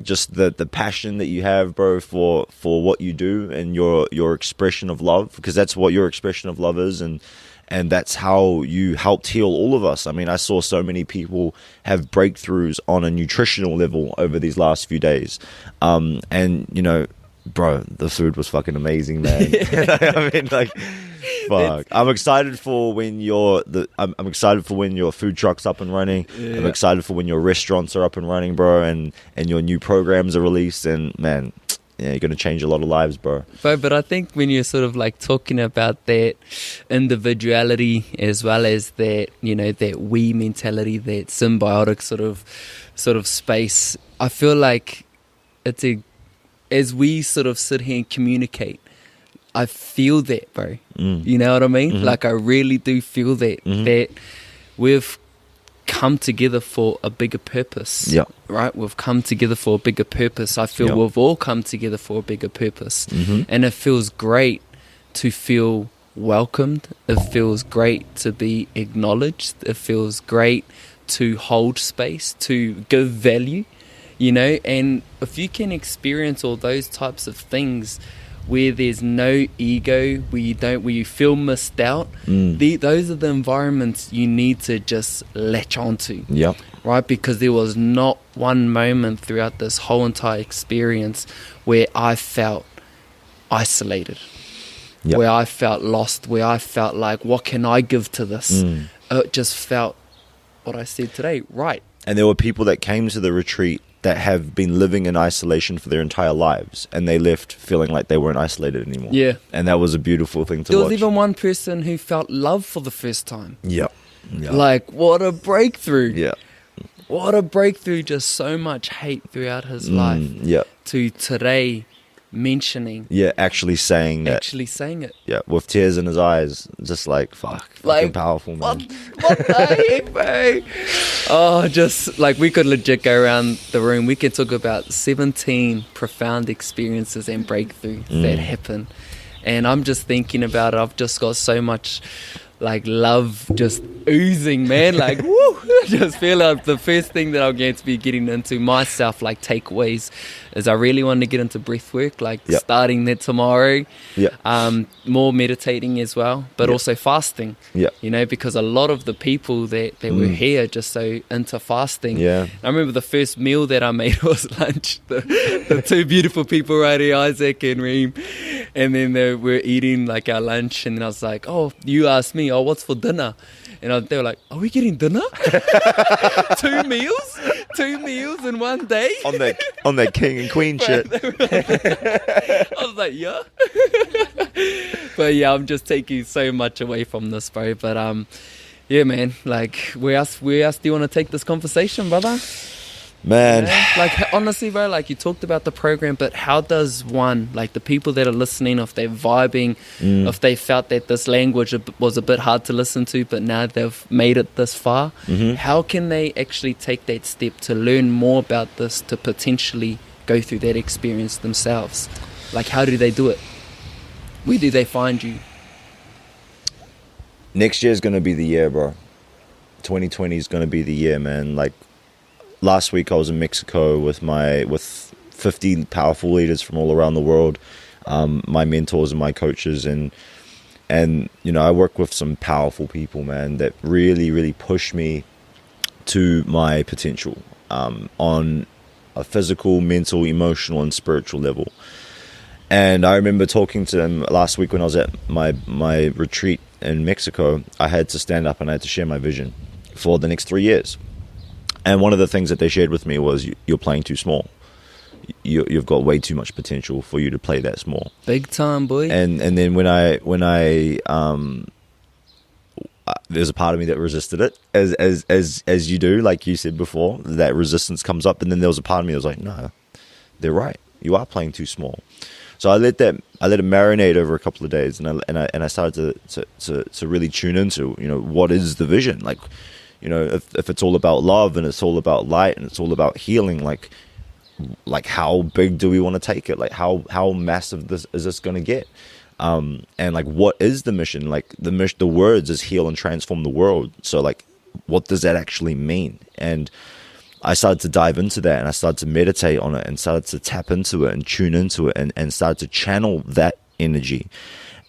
just the passion that you have, bro, for what you do and your expression of love, because that's what your expression of love is, and that's how you helped heal all of us. I mean, I saw so many people have breakthroughs on a nutritional level over these last few days. And, you know, bro, the food was fucking amazing, man. I mean, like, fuck. I'm excited for when I'm excited for when your food truck's up and running. Yeah. I'm excited for when your restaurants are up and running, bro, and your new programs are released. And, man, yeah, you're going to change a lot of lives, bro. But I think when you're sort of like talking about that individuality as well as that, you know, that we mentality, that symbiotic sort of space, I feel like as we sort of sit here and communicate, I feel that, bro. You know what I mean? Mm-hmm. Like I really do feel that, that we've come together for a bigger purpose. Yeah. Right? We've come together for a bigger purpose. I feel we've all come together for a bigger purpose. And it feels great to feel welcomed. It feels great to be acknowledged. It feels great to hold space, to give value, you know. And if you can experience all those types of things where there's no ego, where you feel missed out, those are the environments you need to just latch onto. Yep. Right? Because there was not one moment throughout this whole entire experience where I felt isolated, where I felt lost, where I felt like, what can I give to this? It just felt, what I said today, right. And there were people that came to the retreat that have been living in isolation for their entire lives, and they left feeling like they weren't isolated anymore. Yeah. And that was a beautiful thing to watch. There was even one person who felt love for the first time. Yeah. Like, what a breakthrough. Yeah. What a breakthrough. Just so much hate throughout his life. Yeah. To today mentioning. Yeah, actually saying that. Actually saying it. Yeah, with tears in his eyes. Just like, fucking powerful, man. What the heck, bro? Oh, just like we could legit go around the room. We could talk about 17 profound experiences and breakthroughs that happen. And I'm just thinking about it. I've just got so much like love just oozing, man. Like, woo! I just feel like the first thing that I'm going to be getting into myself, like takeaways, is I really want to get into breath work, like starting that tomorrow. More meditating as well, but also fasting. You know, because a lot of the people that were here just so into fasting. I remember the first meal that I made was lunch. The two beautiful people right here, Isaac and Reem, and then they were eating like our lunch, and then I was like, oh, you asked me, oh, what's for dinner? And they were like, are we getting dinner? 2 meals? 2 meals in one day? On that king and queen shit. I was like, yeah. But yeah, I'm just taking so much away from this, bro. But yeah, man, like where else do you want to take this conversation, brother? Man, like honestly, bro, like you talked about the program, but how does one, like the people that are listening, if they're vibing, if they felt that this language was a bit hard to listen to, but now they've made it this far, how can they actually take that step to learn more about this, to potentially go through that experience themselves? Like, how do they do it? Where do they find you? Next year is going to be the year, bro. 2020 is going to be the year, man. Like, last week I was in Mexico with 50 powerful leaders from all around the world, my mentors and my coaches, and you know, I work with some powerful people, man, that really, really push me to my potential on a physical, mental, emotional, and spiritual level. And I remember talking to them last week when I was at my retreat in Mexico. I had to stand up and I had to share my vision for the next 3 years. And one of the things that they shared with me was, you're playing too small. You've got way too much potential for you to play that small. Big time, boy. And then when I there's a part of me that resisted it, as you do, like you said before, that resistance comes up. And then there was a part of me that was like, no, they're right. You are playing too small. So I let it marinate over a couple of days, and I started to really tune into, you know, what is the vision? Like, You know, if it's all about love and it's all about light and it's all about healing, like how big do we want to take it? Like how massive is this going to get? And like, what is the mission? Like the words is heal and transform the world. So like, what does that actually mean? And I started to dive into that, and I started to meditate on it, and started to tap into it and tune into it, and started to channel that energy.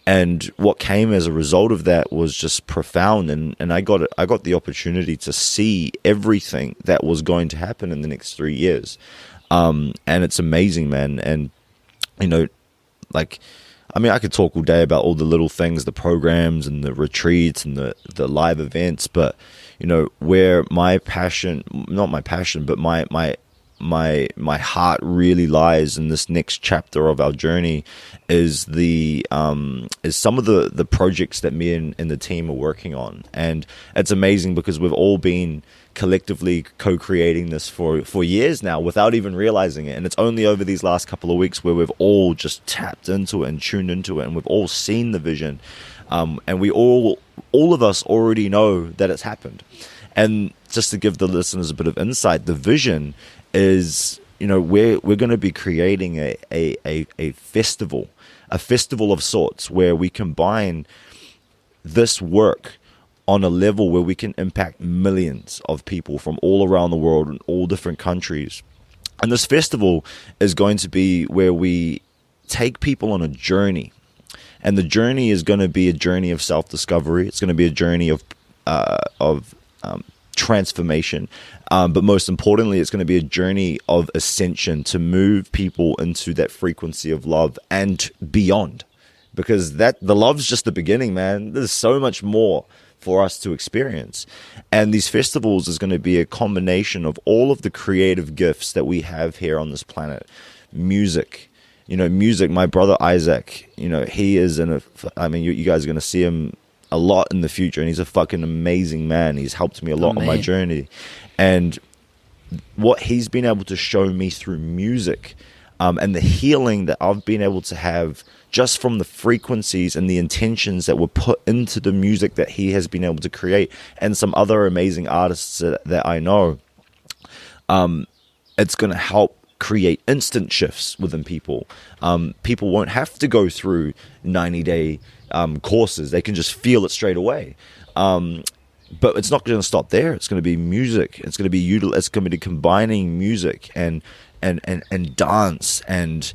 And what came as a result of that was just profound. And I got the opportunity to see everything that was going to happen in the next 3 years. And it's amazing, man. And, you know, like, I mean, I could talk all day about all the little things, the programs and the retreats and the live events, but, you know, where my passion, not my passion, but my heart really lies in this next chapter of our journey is is some of the projects that me and the team are working on. And it's amazing because we've all been collectively co-creating this for years now without even realizing it. And it's only over these last couple of weeks where we've all just tapped into it and tuned into it, and we've all seen the vision. And we all of us already know that it's happened. And just to give the listeners a bit of insight, the vision is, you know, we're going to be creating a festival of sorts where we combine this work on a level where we can impact millions of people from all around the world in all different countries. And this festival is going to be where we take people on a journey. And the journey is going to be a journey of self-discovery. It's going to be a journey of transformation. But most importantly, it's going to be a journey of ascension to move people into that frequency of love and beyond. Because the love's just the beginning, man. There's so much more for us to experience. And these festivals is going to be a combination of all of the creative gifts that we have here on this planet. Music. You know, music, my brother Isaac, you know, he is you guys are going to see him a lot in the future, and he's a fucking amazing man. He's helped me a lot on my journey. And what he's been able to show me through music, and the healing that I've been able to have just from the frequencies and the intentions that were put into the music that he has been able to create, and some other amazing artists that I know, it's going to help create instant shifts within people. People won't have to go through 90-day courses. They can just feel it straight away. But it's not going to stop there. It's going to be music. It's going to be combining music and dance and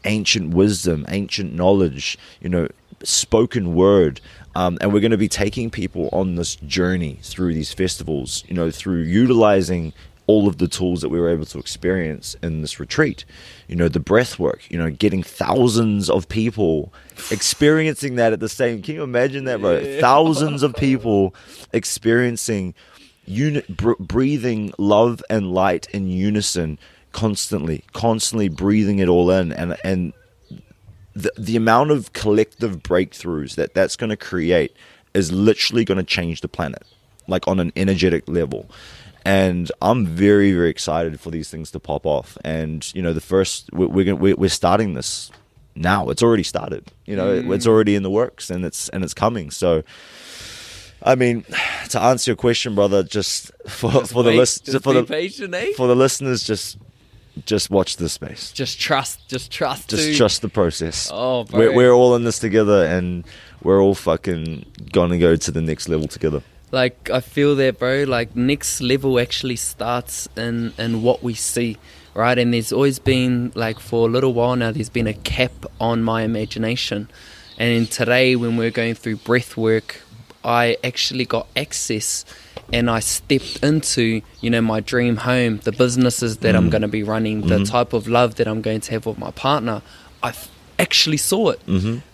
ancient wisdom, ancient knowledge, spoken word. And we're going to be taking people on this journey through these festivals, through utilizing all of the tools that we were able to experience in this retreat, the breath work, getting thousands of people experiencing that at the same. Can you imagine that, bro? Yeah. Thousands of people experiencing breathing love and light in unison, constantly breathing it all in. And the amount of collective breakthroughs that's going to create is literally going to change the planet, like on an energetic level. And I'm very, very excited for these things to pop off. And we're starting this now. It's already started. It's already in the works, and it's coming. So, I mean, to answer your question, brother, just for the listeners, just watch this space. Just trust. Just trust the process. Oh, bro. We're all in this together, and we're all fucking gonna go to the next level together. Like, I feel that, bro. Like, next level actually starts in what we see, right? And there's always been, like, for a little while now, there's been a cap on my imagination. And today, when we're going through breath work, I actually got access, and I stepped into, my dream home, the businesses that I'm going to be running, the type of love that I'm going to have with my partner. I actually saw it,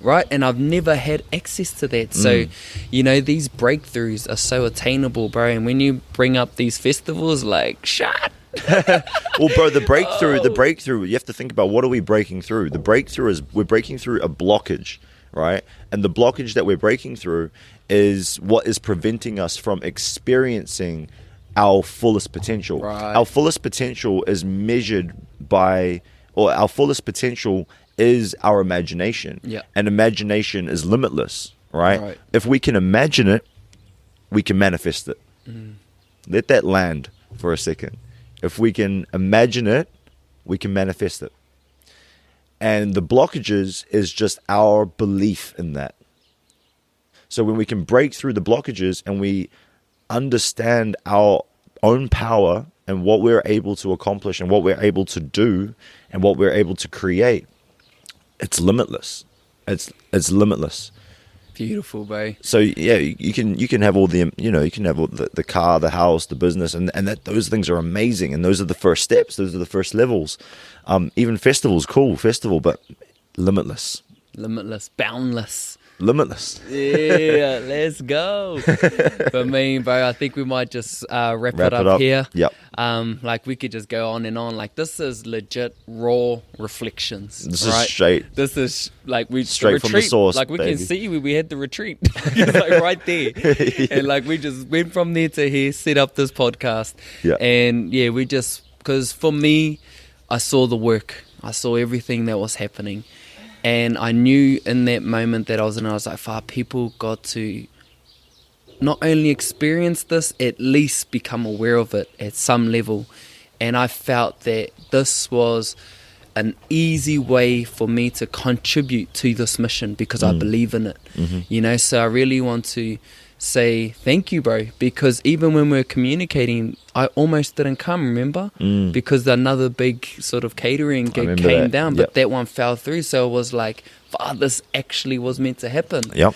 right? And I've never had access to that. So, these breakthroughs are so attainable, bro. And when you bring up these festivals, like, shut. Well, bro, the breakthrough, you have to think about, what are we breaking through? The breakthrough is we're breaking through a blockage, right? And the blockage that we're breaking through is what is preventing us from experiencing our fullest potential. Right. Our fullest potential is measured by, or our fullest potential is our imagination. Yeah. And imagination is limitless, right? If we can imagine it, we can manifest it. Let that land for a second. If we can imagine it, we can manifest it. And the blockages is just our belief in that. So when we can break through the blockages and we understand our own power and what we're able to accomplish and what we're able to do and what we're able to create, it's limitless. It's limitless. Beautiful, bro. So yeah, you can have all the, you can have all the car, the house, the business, and that those things are amazing, and those are the first steps. Those are the first levels. Even festivals, cool festival, but limitless, boundless. Limitless. Yeah, let's go. But bro, I think we might just wrap it up here. Yep. Like we could just go on and on. Like this is legit raw reflections. This right? is straight. This is like we straight retreat, from the source. Like we baby. can see we had the retreat. It's like right there. Yeah. And like we just went from there to here, set up this podcast. Yeah. And yeah, we just, because for me, I saw the work. I saw everything that was happening. And I knew in that moment that I was like, people got to not only experience this, at least become aware of it at some level. And I felt that this was an easy way for me to contribute to this mission because I believe in it. Mm-hmm. So I really want to say thank you, bro, because even when we were communicating, I almost didn't come, remember? Because another big sort of catering gig came down, but that one fell through. So it was like, this actually was meant to happen. Yep.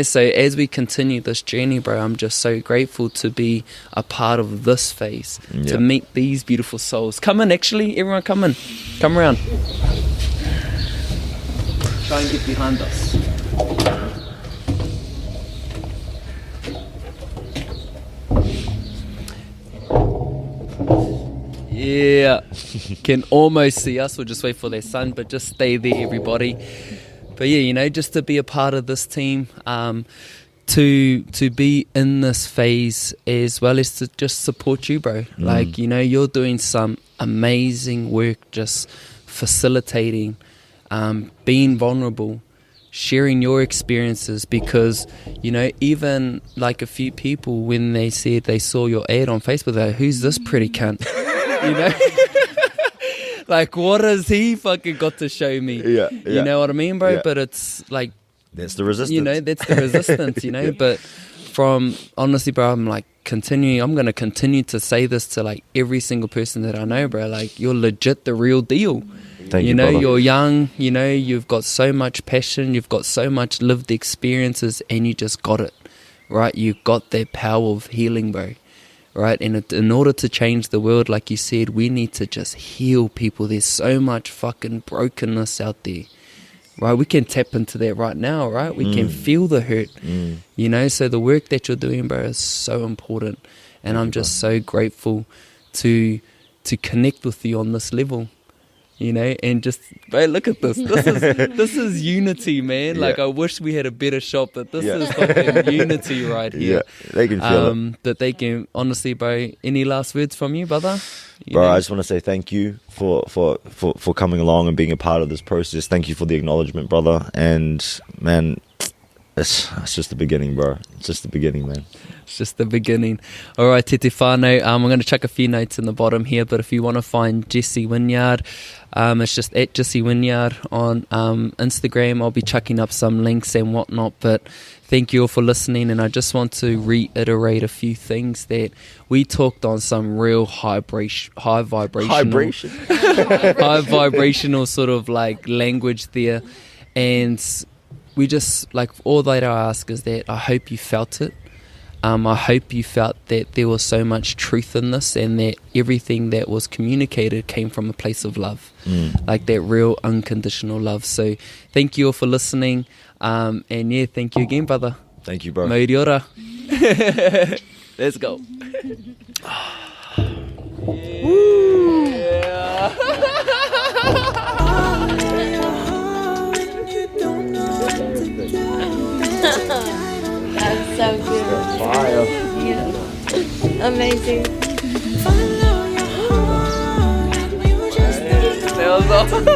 So as we continue this journey, bro, I'm just so grateful to be a part of this phase, to meet these beautiful souls. Come in, actually, everyone come in. Come around. Try and get behind us. Yeah, can almost see us. We'll just wait for their sun, but just stay there, everybody. But yeah, just to be a part of this team, to be in this phase, as well as to just support you, bro. Like, you're doing some amazing work, just facilitating, being vulnerable, sharing your experiences, because even like a few people, when they said they saw your ad on Facebook, they're like, who's this pretty cunt? Like, what has he fucking got to show me? You know what I mean, bro? But it's like, that's the resistance. That's the resistance. But from, honestly, bro, I'm like I'm going to continue to say this to like every single person that I know, bro. Like, you're legit the real deal. Thank you, brother. You're young, you've got so much passion, you've got so much lived experiences, and you just got it, right? You've got that power of healing, bro. Right, and in order to change the world, like you said, we need to just heal people. There's so much fucking brokenness out there, right? We can tap into that right now, right? We can feel the hurt, So the work that you're doing, bro, is so important, and I'm just so grateful to connect with you on this level. And just, bro, look at this. This is unity, man. Like, I wish we had a better shop, but this is fucking unity right here. Yeah, they can feel it. That they can, honestly, bro, any last words from you, brother? Bro, I just want to say thank you for coming along and being a part of this process. Thank you for the acknowledgement, brother. And, man, it's just the beginning, bro. It's just the beginning, man. It's just the beginning. All right, Te Te Whānau. I'm going to chuck a few notes in the bottom here, but if you want to find Jesse Wynyard, it's just at Jesse Wynyard on Instagram. I'll be chucking up some links and whatnot, but thank you all for listening, and I just want to reiterate a few things that we talked on, some real high vibrational sort of like language there, and we just, like, all that I ask is that I hope you felt it. I hope you felt that there was so much truth in this, and that everything that was communicated came from a place of love, like that real unconditional love. So thank you all for listening, and yeah, thank you again, brother. Thank you, bro. Mauri ora. Let's go. That's so good. Fire. Yeah. Amazing. That was awesome.